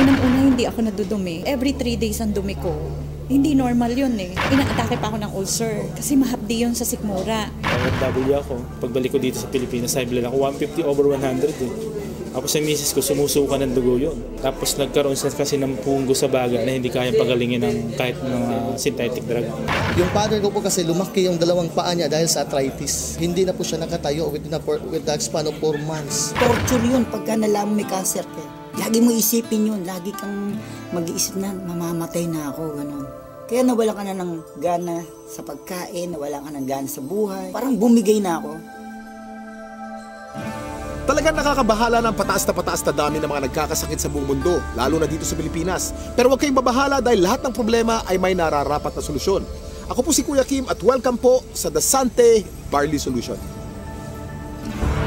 Unang-una, hindi ako nadudumi. Every 3 days ang dumi ko. Hindi normal yun eh. Inaatake pa ako ng ulcer kasi mahapdi yun sa sikmura. OFW ako. Pagbalik ko dito sa Pilipinas, high blood ako 150/100 eh. Tapos sa misis ko, sumusuka ng dugo yun. Tapos nagkaroon siya kasi ng punggo sa baga na hindi kayang pagalingin ng kahit mga synthetic drug. Yung father ko po kasi lumaki yung dalawang paa niya dahil sa arthritis. Hindi na po siya nakatayo with the span of 4 months. Torture yun pagka nalaman may cancer ka. Lagi mo isipin yun. Lagi kang mag-iisip na mamamatay na ako. Ganun. Kaya nawala ka na ng gana sa pagkain, nawala ka ng gana sa buhay. Parang bumigay na ako. Talagang nakakabahala ng pataas na dami ng mga nagkakasakit sa buong mundo, lalo na dito sa Pilipinas. Pero huwag kayong mabahala dahil lahat ng problema ay may nararapat na solusyon. Ako po si Kuya Kim at welcome po sa The Sante Barley Solution.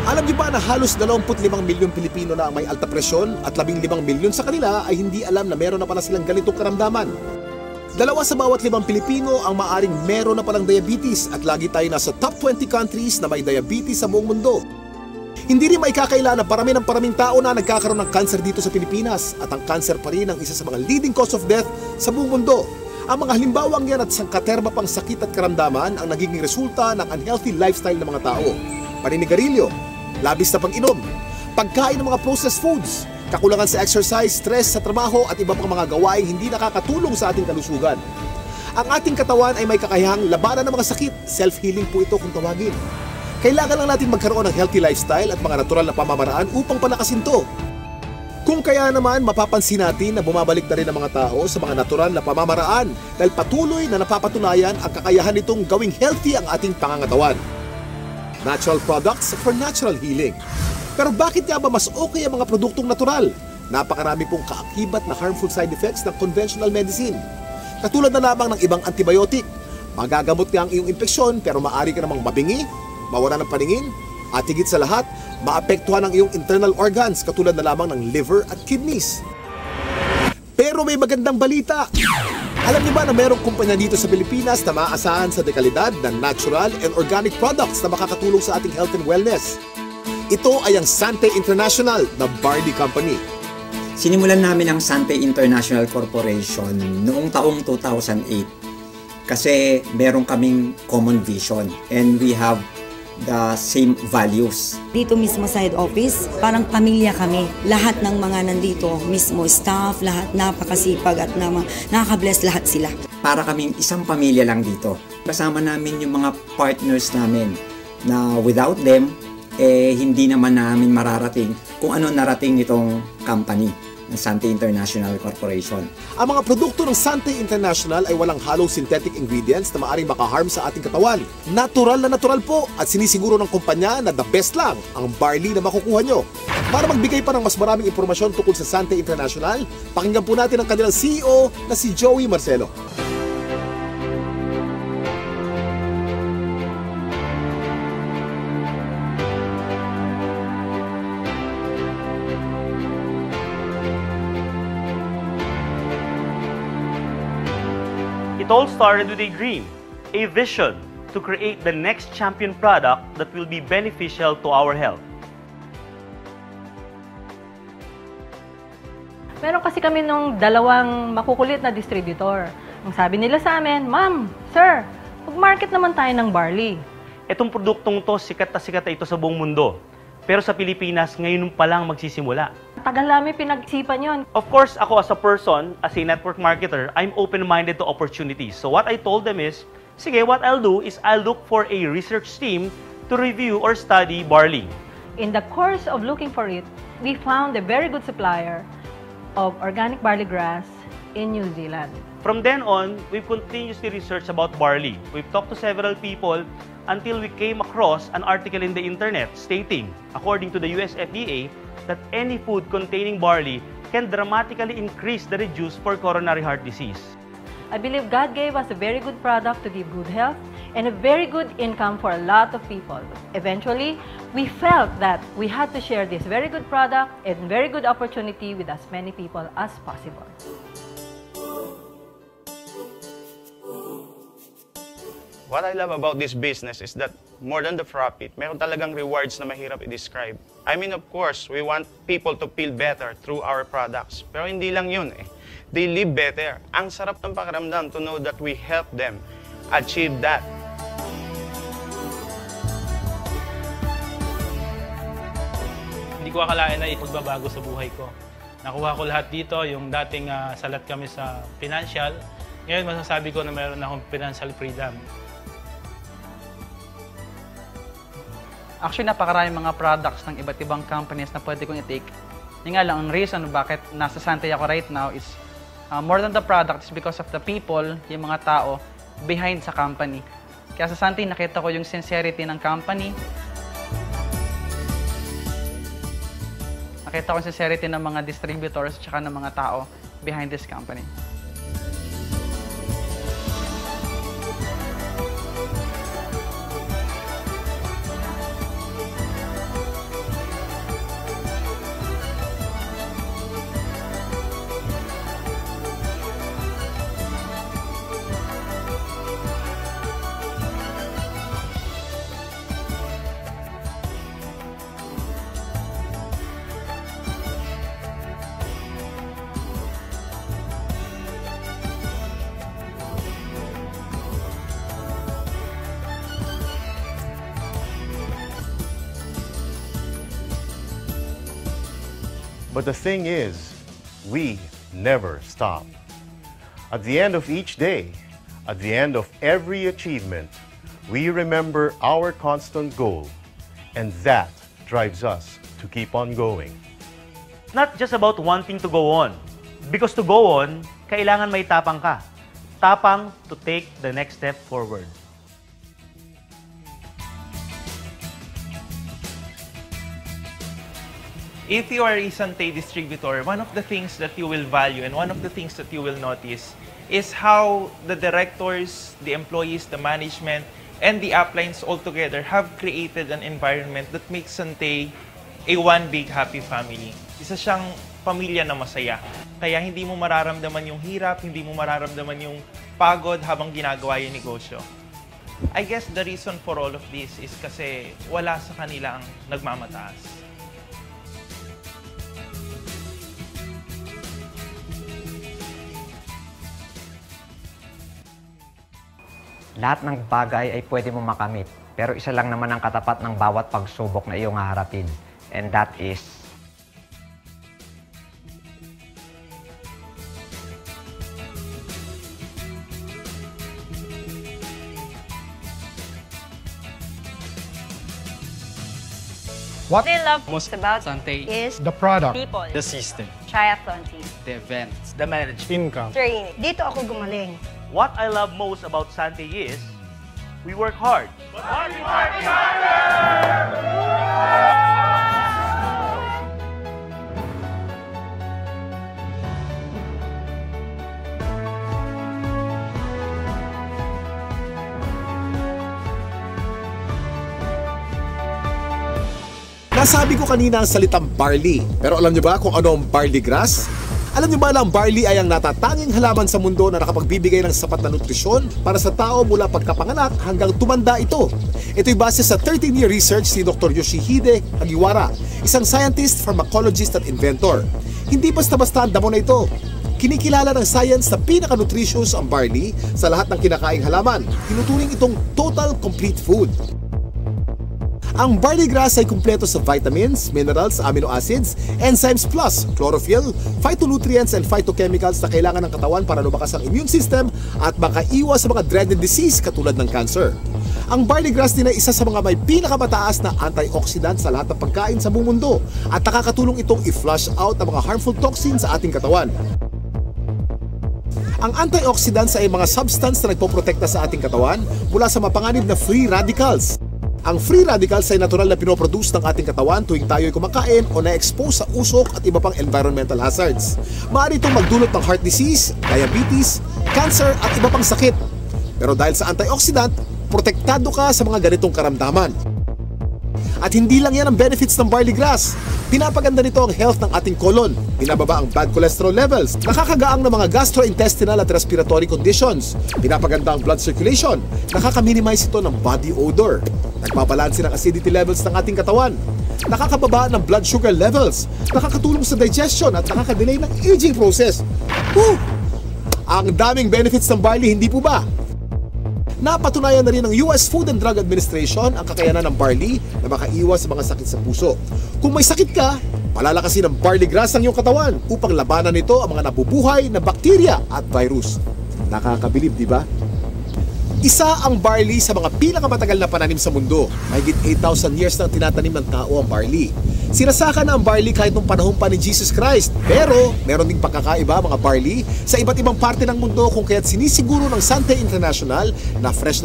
Alam niyo ba na halos 25 milyong Pilipino na ang may alta presyon at 15 milyon sa kanila ay hindi alam na meron na pala silang ganitong karamdaman? 2 sa bawat 5 Pilipino ang maaring meron na palang diabetes at lagi tayo nasa top 20 countries na may diabetes sa buong mundo. Hindi rin maikakaila na paraming tao na nagkakaroon ng cancer dito sa Pilipinas at ang cancer pa rin ang isa sa mga leading cause of death sa buong mundo. Ang mga halimbawang yan at sangkaterma pang sakit at karamdaman ang nagiging resulta ng unhealthy lifestyle ng mga tao. Paninigarilyo, labis na pang-inom, pagkain ng mga processed foods, kakulangan sa exercise, stress sa trabaho at iba pang mga gawaing hindi nakakatulong sa ating kalusugan. Ang ating katawan ay may kakayahang labanan ng mga sakit. Self-healing po ito kung tawagin. Kailangan lang natin magkaroon ng healthy lifestyle at mga natural na pamamaraan upang palakasin to. Kung kaya naman, mapapansin natin na bumabalik na rin ang mga tao sa mga natural na pamamaraan dahil patuloy na napapatunayan ang kakayahan nitong gawing healthy ang ating pangangatawan. Natural products for natural healing. Pero bakit nga ba mas okay ang mga produktong natural? Napakarami pong kaakibat na harmful side effects ng conventional medicine. Katulad na lamang ng ibang antibiotic. Magagamot nga ang iyong impeksyon pero maaari ka namang mabingi, mawala ng paningin, at higit sa lahat, maapektuhan ang iyong internal organs katulad na lamang ng liver at kidneys. Pero may magandang balita. Alam niyo ba na mayroong kumpanya dito sa Pilipinas na maaasahan sa dekalidad ng natural and organic products na makakatulong sa ating health and wellness? Ito ay ang Sante International na barley company. Sinimulan namin ang Sante International Corporation noong taong 2008 kasi meron kaming common vision and we have the same values. Dito mismo sa head office, parang pamilya kami. Lahat ng mga nandito, mismo staff, lahat napakasipag at nakaka-bless lahat sila. Para kaming isang pamilya lang dito. Kasama namin yung mga partners namin na without them, hindi naman namin mararating kung ano narating nitong company ng Sante International Corporation. Ang mga produkto ng Sante International ay walang halong synthetic ingredients na maaaring makaharm sa ating katawan. Natural na natural po at sinisiguro ng kumpanya na the best lang ang barley na makukuha nyo. Para magbigay pa ng mas maraming impormasyon tungkol sa Sante International, pakinggan po natin ang kanilang CEO na si Joey Marcelo. It all started with a dream, a vision to create the next champion product that will be beneficial to our health. Meron kasi kami nung dalawang makukulit na distributor. Ang sabi nila sa amin, Ma'am, Sir, mag-market naman tayo ng barley. Itong produktong to, sikat na ito sa buong mundo. Pero sa Pilipinas, ngayon pa lang magsisimula. Tagal namin pinag-isipan yon. Of course, ako as a person, as a network marketer, I'm open-minded to opportunities. So what I told them is, sige, what I'll do is I'll look for a research team to review or study barley. In the course of looking for it, we found a very good supplier of organic barley grass in New Zealand. From then on, we've continuously researched about barley. We've talked to several people until we came across an article in the internet stating, according to the US FDA, that any food containing barley can dramatically increase the risk for coronary heart disease. I believe God gave us a very good product to give good health and a very good income for a lot of people. Eventually, we felt that we had to share this very good product and very good opportunity with as many people as possible. What I love about this business is that more than the profit, meron talagang rewards na mahirap i-describe. I mean, of course, we want people to feel better through our products. Pero hindi lang yun eh. They live better. Ang sarap ng pakiramdam to know that we help them achieve that. Hindi ko akalain na ipagbabago sa buhay ko. Nakuha ko lahat dito, yung dating salat kami sa financial. Ngayon masasabi ko na mayroon akong financial freedom. Actually, napakaraming mga products ng iba't ibang companies na pwede kong i-take. Yung nga lang, ang reason bakit nasa Santay ako right now is more than the product is because of the people, yung mga tao behind sa company. Kaya sa Santay, nakita ko yung sincerity ng company. Nakita ko yung sincerity ng mga distributors at ng mga tao behind this company. But the thing is, we never stop. At the end of each day, at the end of every achievement, we remember our constant goal, and that drives us to keep on going. Not just about wanting to go on. Because to go on, kailangan may tapang ka. Tapang to take the next step forward. If you are a Santay distributor, one of the things that you will value and one of the things that you will notice is how the directors, the employees, the management, and the uplines all together have created an environment that makes Santay a one big happy family. Isa siyang pamilya na masaya. Kaya hindi mo mararamdaman yung hirap, hindi mo mararamdaman yung pagod habang ginagawa yung negosyo. I guess the reason for all of this is kasi wala sa kanila ang nagmamataas. Lahat ng bagay ay pwede mo makamit, pero isa lang naman ang katapat ng bawat pagsubok na iyong haharapin. And that is... What I love most about Santay is the product, people, the system, triathlon team, the events, The management. income. training. Dito ako gumaling. What I love most about Santay is, we work hard. Nasabi ko kanina ang salitang barley. Pero alam niyo ba kung ano ang barley grass? Alam niyo ba na ang barley ay ang natatanging halaman sa mundo na nakapagbibigay ng sapat na nutrisyon para sa tao mula pagkapanganak hanggang tumanda ito? Ito'y base sa 13-year research ni Dr. Yoshihide Hagiwara, isang scientist, pharmacologist at inventor. Hindi basta-basta ang damo na ito. Kinikilala ng science na pinaka-nutritious ang barley sa lahat ng kinakaing halaman. Tinuturing itong total complete food. Ang barley grass ay kumpleto sa vitamins, minerals, amino acids, enzymes plus chlorophyll, phytonutrients and phytochemicals na kailangan ng katawan para lumakas ang immune system at makaiwas sa mga dreaded disease katulad ng cancer. Ang barley grass din ay isa sa mga may pinakamataas na antioxidant sa lahat ng pagkain sa buong mundo at nakakatulong itong i-flush out ang mga harmful toxins sa ating katawan. Ang antioxidants ay mga substance na nagpoprotekta sa ating katawan mula sa mapanganib na free radicals. Ang free radicals ay natural na pinoproduce ng ating katawan tuwing tayo'y kumakain o na-expose sa usok at iba pang environmental hazards. Maaari itong magdulot ng heart disease, diabetes, cancer at iba pang sakit. Pero dahil sa antioxidant, protektado ka sa mga ganitong karamdaman. At hindi lang yan ang benefits ng barley grass. Pinapaganda nito ang health ng ating colon, pinababa ang bad cholesterol levels, nakakagaang ng mga gastrointestinal at respiratory conditions, pinapaganda ang blood circulation, nakaka-minimize ito ng body odor, nagpabalanse ng acidity levels ng ating katawan, nakakababa ng blood sugar levels, nakakatulong sa digestion at nakakadelay ng aging process. Woo! Ang daming benefits ng barley, hindi po ba? Napatunayan na rin ng US Food and Drug Administration ang kakayanan ng barley na makaiwas sa mga sakit sa puso. Kung may sakit ka, palalakasin ng barley grass ang iyong katawan upang labanan nito ang mga nabubuhay na bakterya at virus. Nakakabilib, di ba? Isa ang barley sa mga pinakamatagal na pananim sa mundo. Mahigit 8,000 years nang tinatanim ng tao ang barley. Sinasaka na ang barley kahit nung panahon pa ni Jesus Christ. Pero meron ding pagkakaiba mga barley sa iba't ibang parte ng mundo kung kaya't sinisiguro ng Sante International na fresh,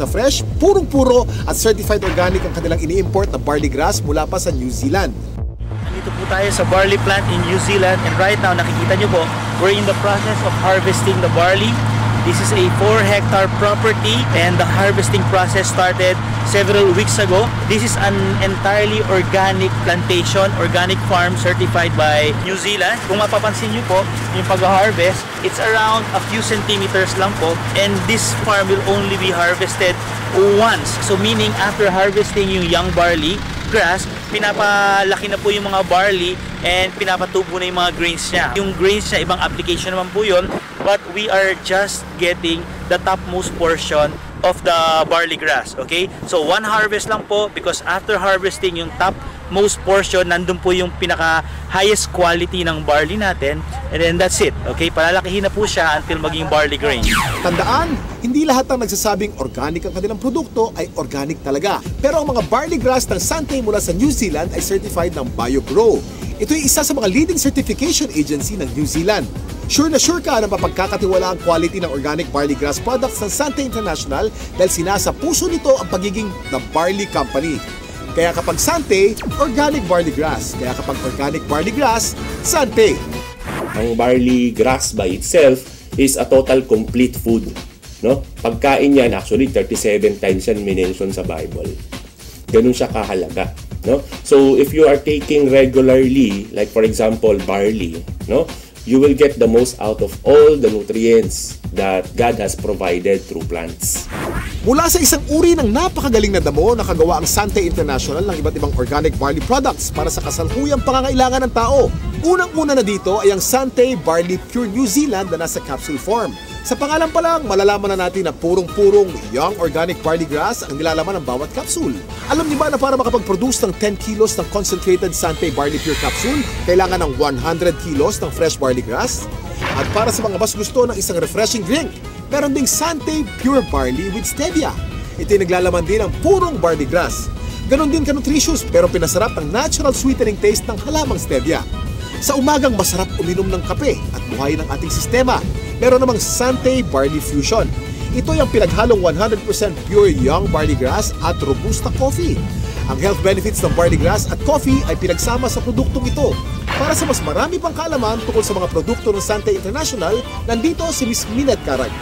purong-puro at certified organic ang kanilang ini-import na barley grass mula pa sa New Zealand. Nandito po tayo sa barley plant in New Zealand and right now nakikita nyo po, we're in the process of harvesting the barley. This is a 4-hectare property and the harvesting process started several weeks ago. This is an entirely organic plantation, organic farm certified by New Zealand. Kung mapapansin nyo po, yung pag-harvest, it's around a few centimeters lang po and this farm will only be harvested once. So meaning after harvesting yung young barley grass, pinapalaki na po yung mga barley and pinapatubo na yung mga grains niya. Yung grains niya, ibang application naman po yun, but we are just getting the topmost portion of the barley grass, okay? So one harvest lang po because after harvesting yung topmost portion, nandun po yung pinaka highest quality ng barley natin and then that's it, okay? Palalakihin na po siya until maging barley grain. Tandaan, hindi lahat ng nagsasabing organic ang kanilang produkto ay organic talaga. Pero ang mga barley grass ng Sante mula sa New Zealand ay certified ng BioGrow. Ito ay isa sa mga leading certification agency ng New Zealand. Sure na sure ka na mapagkakatiwala ang quality ng organic barley grass products ng Sante International dahil sinasa puso nito ang pagiging The Barley Company. Kaya kapag Sante, organic barley grass. Kaya kapag organic barley grass, Sante. Ang barley grass by itself is a total complete food. No? Pagkain yan, actually 37 times yan minention sa Bible. Ganun siya kahalaga. No? So if you are taking regularly, like for example barley, no, you will get the most out of all the nutrients that God has provided through plants. Mula sa isang uri ng napakagaling na damo, nakagawa ang Sante International ng iba't ibang organic barley products para sa kasalukuyang pangangailangan ng tao. Unang-una na dito ay ang Sante Barley Pure New Zealand na nasa capsule form. Sa pangalan pa lang, malalaman na natin na purong-purong young organic barley grass ang nilalaman ng bawat capsule. Alam niyo ba na para makapag-produce ng 10 kilos ng concentrated Sante Barley Pure capsule, kailangan ng 100 kilos ng fresh barley grass? At para sa mga mas gusto ng isang refreshing drink, meron ding Sante Pure Barley with Stevia. Ito'y naglalaman din ng purong barley grass. Ganon din ka-nutritious pero pinasarap ang natural sweetening taste ng halamang Stevia. Sa umagang masarap uminom ng kape at buhayin ang ating sistema, meron namang Sante Barley Fusion. Ito'y ang pinaghalong 100% pure young barley grass at robusta coffee. Ang health benefits ng barley grass at coffee ay pinagsama sa produktong ito. Para sa mas marami pang kaalaman tungkol sa mga produkto ng Sante International, nandito si Ms. Minette Carag.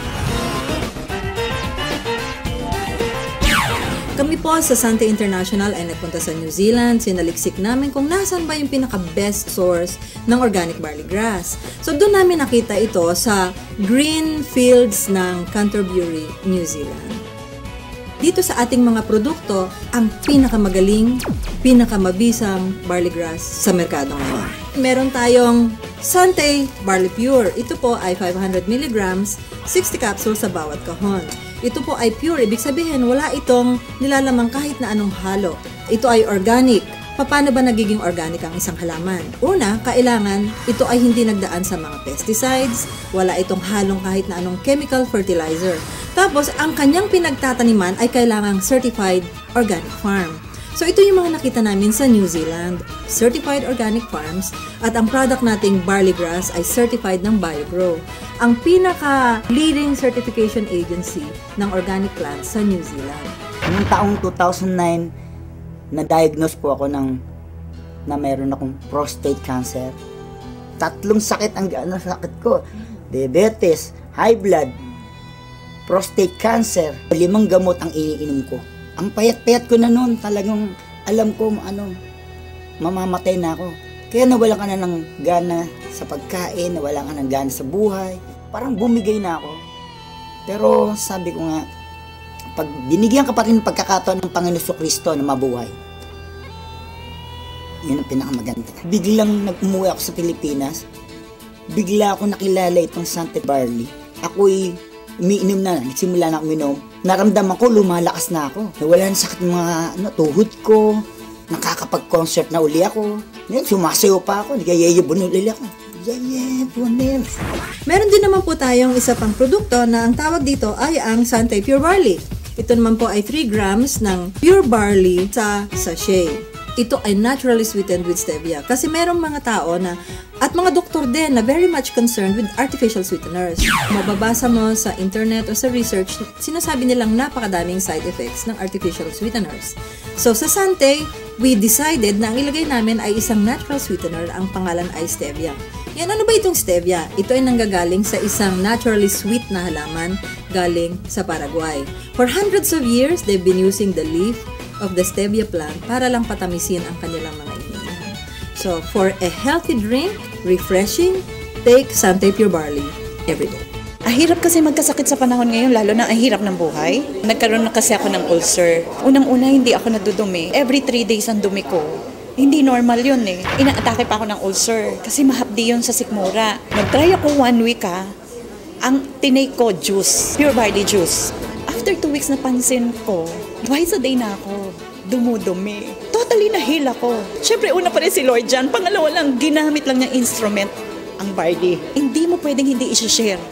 Kami po sa Sante International ay nagpunta sa New Zealand. Sinaliksik namin kung nasan ba yung pinaka-best source ng organic barley grass. So doon namin nakita ito sa green fields ng Canterbury, New Zealand. Dito sa ating mga produkto, ang pinakamagaling, pinakamabisang barley grass sa merkado ngayon. Meron tayong Sante Barley Pure. Ito po ay 500 mg, 60 capsules sa bawat kahon. Ito po ay pure, ibig sabihin wala itong nilalamang kahit na anong halo. Ito ay organic. Paano ba nagiging organic ang isang halaman? Una, kailangan ito ay hindi nagdaan sa mga pesticides, wala itong halong kahit na anong chemical fertilizer. Tapos, ang kanyang pinagtataniman ay kailangang certified organic farm. So, ito yung mga nakita namin sa New Zealand, certified organic farms, at ang product nating barley grass ay certified ng BioGrow, ang pinaka-leading certification agency ng organic plants sa New Zealand. Noong taong 2009, na-diagnose po ako na mayroon akong prostate cancer. 3 sakit ang sakit ko. Diabetes, high blood, prostate cancer. 5 gamot ang iniinom ko. Ang payat-payat ko na noon, talagang alam ko mamamatay na ako. Kaya nawalan ka na ng gana sa pagkain, nawalan ka ng gana sa buhay. Parang bumigay na ako. Pero sabi ko nga, pag binigyan ka pa rin ng pagkakataon ng Panginoon Kristo na mabuhay, Yun ang pinakamaganda. Biglang nag-umuwi ako sa Pilipinas, bigla ako nakilala itong Sante Barley. Ako'y umiinom na, nagsimula na ako minom. Naramdaman ko, lumalakas na ako. Nawala na sakit mga tuhod ko, nakakapag-concert na uli ako. Ngayon, sumasayo pa ako, nagayayabon uli ako. Meron din naman po tayong isa pang produkto na ang tawag dito ay ang Sante Pure Barley. Ito naman po ay 3 grams ng pure barley sa sachet. Ito ay naturally sweetened with stevia. Kasi merong mga tao na, at mga doktor din na very much concerned with artificial sweeteners. Mababasa mo sa internet o sa research, sinasabi nilang napakadaming side effects ng artificial sweeteners. So sa Sante, we decided na ang ilagay namin ay isang natural sweetener, ang pangalan ay stevia. Yan, ano ba itong stevia? Ito ay nanggagaling sa isang naturally sweet na halaman galing sa Paraguay. For hundreds of years, they've been using the leaf of the stevia plant para lang patamisin ang kanilang mga iniinom. So, for a healthy drink, refreshing, take Sante Pure Barley every day. Hirap kasi magkasakit sa panahon ngayon, lalo na ang hirap ng buhay. Nagkaroon na kasi ako ng ulcer. Unang-una, hindi ako nadudumi. Every 3 days ang dumi ko. Hindi normal yun eh. Inaatake pa ako ng ulcer kasi mahapdi yun sa sikmura. Nag-try ako 1 week ang tinake ko juice, pure barley juice. After 2 weeks napansin ko, twice a day na ako dumudumi. Totally na-heal ako. Siyempre, una pa rin si Lord dyan. Pangalawa lang, ginamit lang niyang instrument ang barley. Hindi mo pwedeng hindi i-share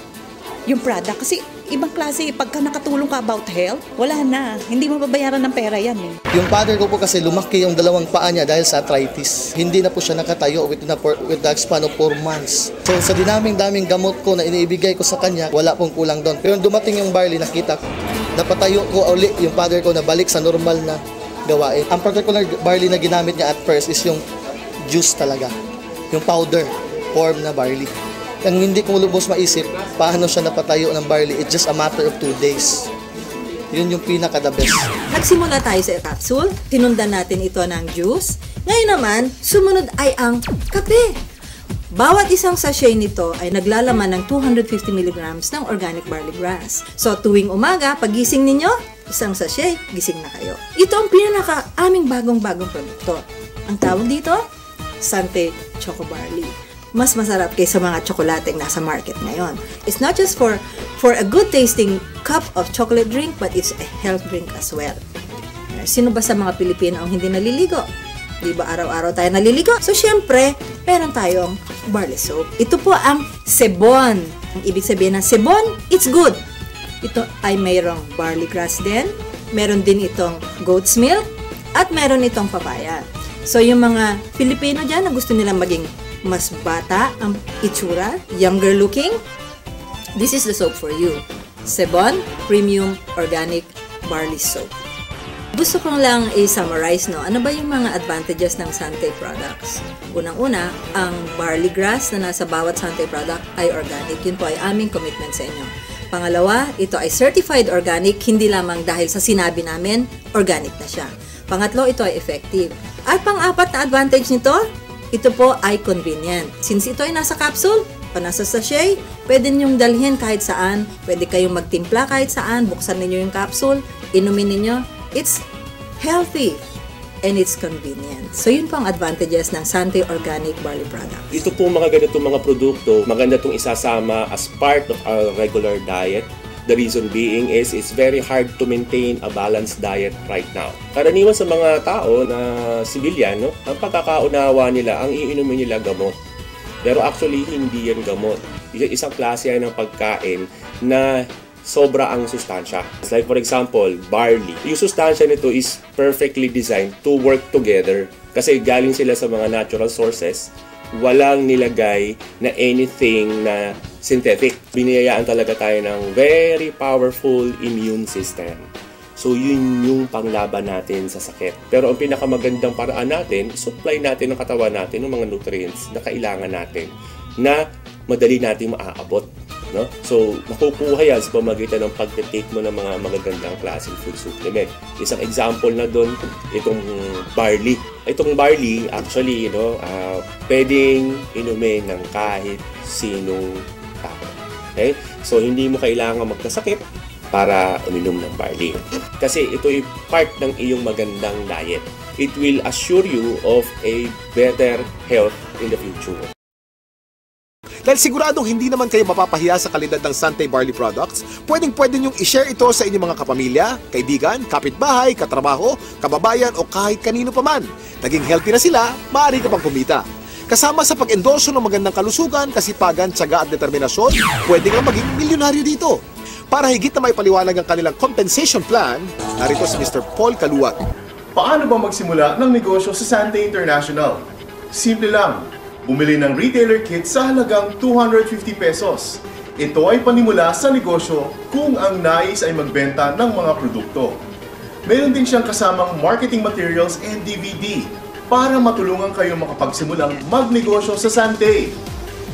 yung product. Kasi ibang klase, pagka nakatulong ka about health, wala na. Hindi mo babayaran ng pera yan eh. Yung father ko po kasi lumaki yung 2 paa niya dahil sa arthritis. Hindi na po siya nakatayo with the span of 4 months. So sa daming gamot ko na iniibigay ko sa kanya, wala pong kulang doon. Pero dumating yung barley, nakita ko, napatayo ko uli yung father ko na balik sa normal na gawain. Ang particular barley na ginamit niya at first is yung juice talaga. Yung powder form na barley. Ang hindi ko lubos maisip, paano siya napatayo ng barley, it's just a matter of 2 days. Yun yung pinaka-the best. Nagsimula tayo sa capsule, tinundan natin ito ng juice. Ngayon naman, sumunod ay ang kape. Bawat isang sachet nito ay naglalaman ng 250 mg ng organic barley grass. So tuwing umaga, pagising ninyo, isang sachet, gising na kayo. Ito ang pinaka-aming bagong-bagong produkto. Ang tawag dito, Sante Choco Barley. Mas masarap kaysa mga tsokolateng nasa market ngayon. It's not just for a good tasting cup of chocolate drink, but it's a health drink as well. Sino ba sa mga Pilipino ang hindi naliligo? Di ba araw-araw tayo naliligo? So syempre, meron tayong barley soap. Ito po ang sebon. Ang ibig sabihin ng sebon, it's good. Ito ay mayroong barley grass din. Meron din itong goat's milk. At meron itong papaya. So yung mga Pilipino dyan na gusto nilang maging mas bata ang itsura, younger looking, this is the soap for you. Sebon Premium Organic Barley Soap. Gusto kong lang i-summarize, no? Ano ba yung mga advantages ng Sante products? Unang-una, ang barley grass na nasa bawat Sante product ay organic. Yun po ay aming commitment sa inyo. Pangalawa, ito ay certified organic, hindi lamang dahil sa sinabi namin, organic na siya. Pangatlo, ito ay effective. At pang-apat na advantage nito, ito po ay convenient. Since ito ay nasa capsule o nasa sachet, pwede ninyong dalhin kahit saan. Pwede kayong magtimpla kahit saan. Buksan ninyo yung capsule, inumin ninyo. It's healthy and it's convenient. So yun po ang advantages ng Sante Organic Barley product. Ito po mga ganitong mga produkto, maganda itong isasama as part of our regular diet. The reason being is it's very hard to maintain a balanced diet right now. Karaniwan sa mga tao na civilian, no, ang pagkakaunawa nila, ang iinumin nila gamot. Pero actually, hindi yan gamot. Isang klase yan ng pagkain na sobra ang sustansya. Like for example, barley. Yung sustansya nito is perfectly designed to work together. Kasi galing sila sa mga natural sources. Walang nilagay na anything na synthetic. Biniyayaan talaga tayo ng very powerful immune system. So yun yung panglaban natin sa sakit. Pero ang pinakamagandang paraan natin, supply natin ng katawan natin ng mga nutrients na kailangan natin na madali natin maaabot. No? So, nakukuha yan sa pamagitan ng pag-take mo ng mga magagandang klaseng food supplement. Isang example na doon, itong barley. Itong barley, actually, pwedeng inumin ng kahit sinong tao. Okay? So, hindi mo kailangan magkasakit para uminom ng barley. Kasi ito ay part ng iyong magandang diet. it will assure you of a better health in the future. Dahil siguradong hindi naman kayo mapapahiya sa kalidad ng Sante Barley products, pwedeng-pwede nyong i-share ito sa inyong mga kapamilya, kaibigan, kapitbahay, katrabaho, kababayan o kahit kanino pa man. Naging healthy na sila, maaari ka pang kumita. Kasama sa pag-endorso ng magandang kalusugan, kasipagan, tiyaga at determinasyon, pwede kang maging milyonaryo dito. Para higit na may paliwanag ang kanilang compensation plan, narito si Mr. Paul Kaluwag. Paano ba magsimula ng negosyo sa Sante International? Simple lang. Bumili ng retailer kit sa halagang 250 pesos. Ito ay panimula sa negosyo kung ang nais ay magbenta ng mga produkto. Meron din siyang kasamang marketing materials and DVD para matulungan kayo makapagsimulang magnegosyo sa Sante.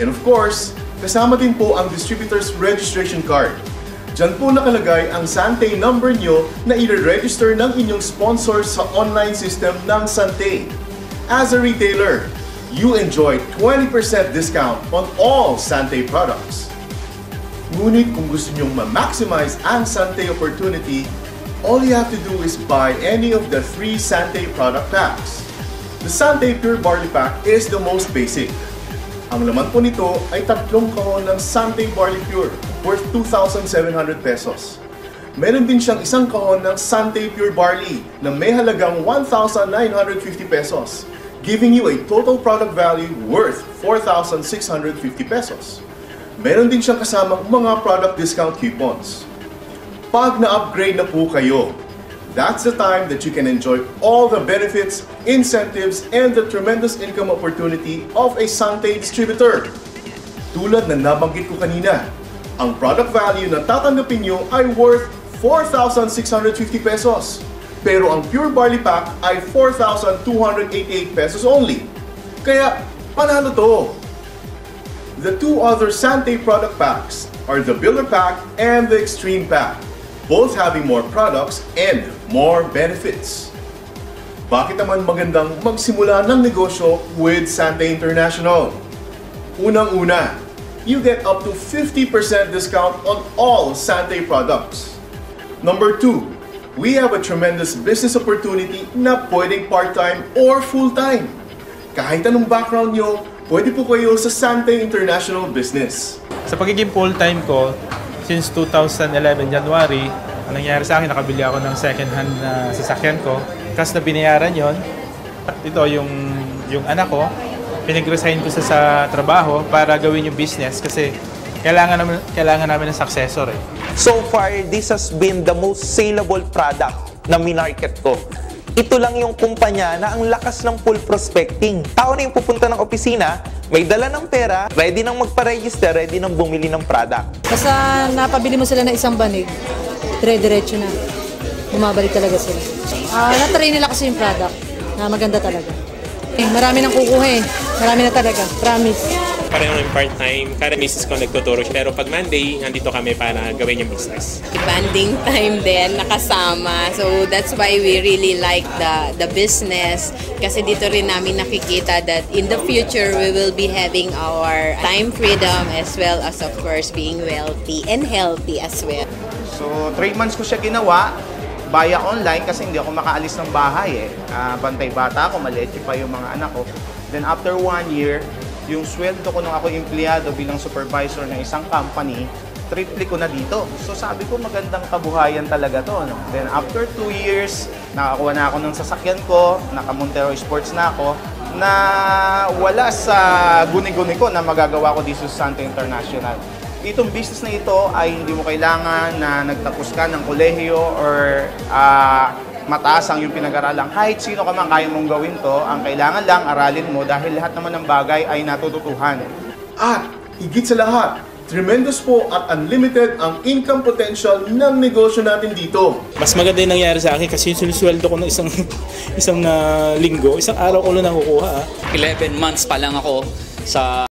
And of course, kasama din po ang distributor's registration card. Diyan po nakalagay ang Sante number nyo na i-register ng inyong sponsor sa online system ng Sante. As a retailer, you enjoy 20% discount on all Sante products. Ngunit kung gusto nyong ma-maximize ang Sante opportunity, all you have to do is buy any of the 3 Sante product packs. The Sante Pure Barley Pack is the most basic. Ang laman po nito ay 3 kahon ng Sante Barley Pure worth 2,700 pesos. Meron din siyang 1 kahon ng Sante Pure Barley na may halagang 1,950 pesos, giving you a total product value worth 4,650 pesos. Meron din siyang kasamang mga product discount coupons. Pag na-upgrade na po kayo, that's the time that you can enjoy all the benefits, incentives, and the tremendous income opportunity of a Sante distributor. Tulad na nabanggit ko kanina, ang product value na tatanggapin nyo ay worth 4,650 pesos. Pero ang Pure Barley Pack ay 4,288 pesos only. Kaya, panalo to! The 2 other Sante product packs are the Builder Pack and the Extreme Pack, both having more products and more benefits. Bakit naman magandang magsimula ng negosyo with Sante International? Unang-una, you get up to 50% discount on all Sante products. Number 2, we have a tremendous business opportunity na pwedeng part-time or full-time. Kahit anong background nyo, pwede po kayo sa Sante International Business. Sa pagiging full-time ko, since 2011 January, ang nangyari sa akin, nakabili ako ng second-hand na sasakyan ko. Kasi na binayaran yon, at ito yung anak ko, pinag-resign ko sa trabaho para gawin yung business kasi kailangan namin ng successor eh. So far, this has been the most saleable product na minarket ko. Ito lang yung kumpanya na ang lakas ng full prospecting. Tao na yung pupunta ng opisina, may dala ng pera, ready nang magpa-register, ready nang bumili ng product. Basta napabili mo sila ng isang banig, dire-diretso na. Bumabalik talaga sila. Na-try nila kasi yung product na maganda talaga. Marami nang kukuha eh. Marami na talaga. Promise. Pareho ng part-time, kada misis ko nagtuturo siya. Pero pag Monday, nandito kami para gawin yung business. Banding time din, nakasama. So that's why we really like the business. Kasi dito rin namin nakikita that in the future, we will be having our time freedom as well as of course being wealthy and healthy as well. So 3 months ko siya ginawa via online kasi hindi ako makaalis ng bahay eh. Bantay bata ako, maliit pa yung mga anak ko. Then after 1 year, yung sweldo ko nung ako empleyado bilang supervisor ng isang company, triple ko na dito. So sabi ko magandang kabuhayan talaga to. No? Then after 2 years, nakakuha na ako ng sasakyan ko, naka-Montero Sports na ako, na wala sa guni-guni ko na magagawa ko dito sa Sante International. Itong business na ito ay hindi mo kailangan na nagtapos ka ng kolehiyo or mataas ang yung pinag-aralan. Kahit sino ka man kaya mong gawin to, ang kailangan lang aralin mo dahil lahat naman ng bagay ay natututuhan. At higit sa lahat, tremendous po at unlimited ang income potential ng negosyo natin dito. Mas maganda yung nangyari sa akin kasi yung sinusweldo ko ng isang linggo, isang araw ko lang nakukuha. 11 months pa lang ako sa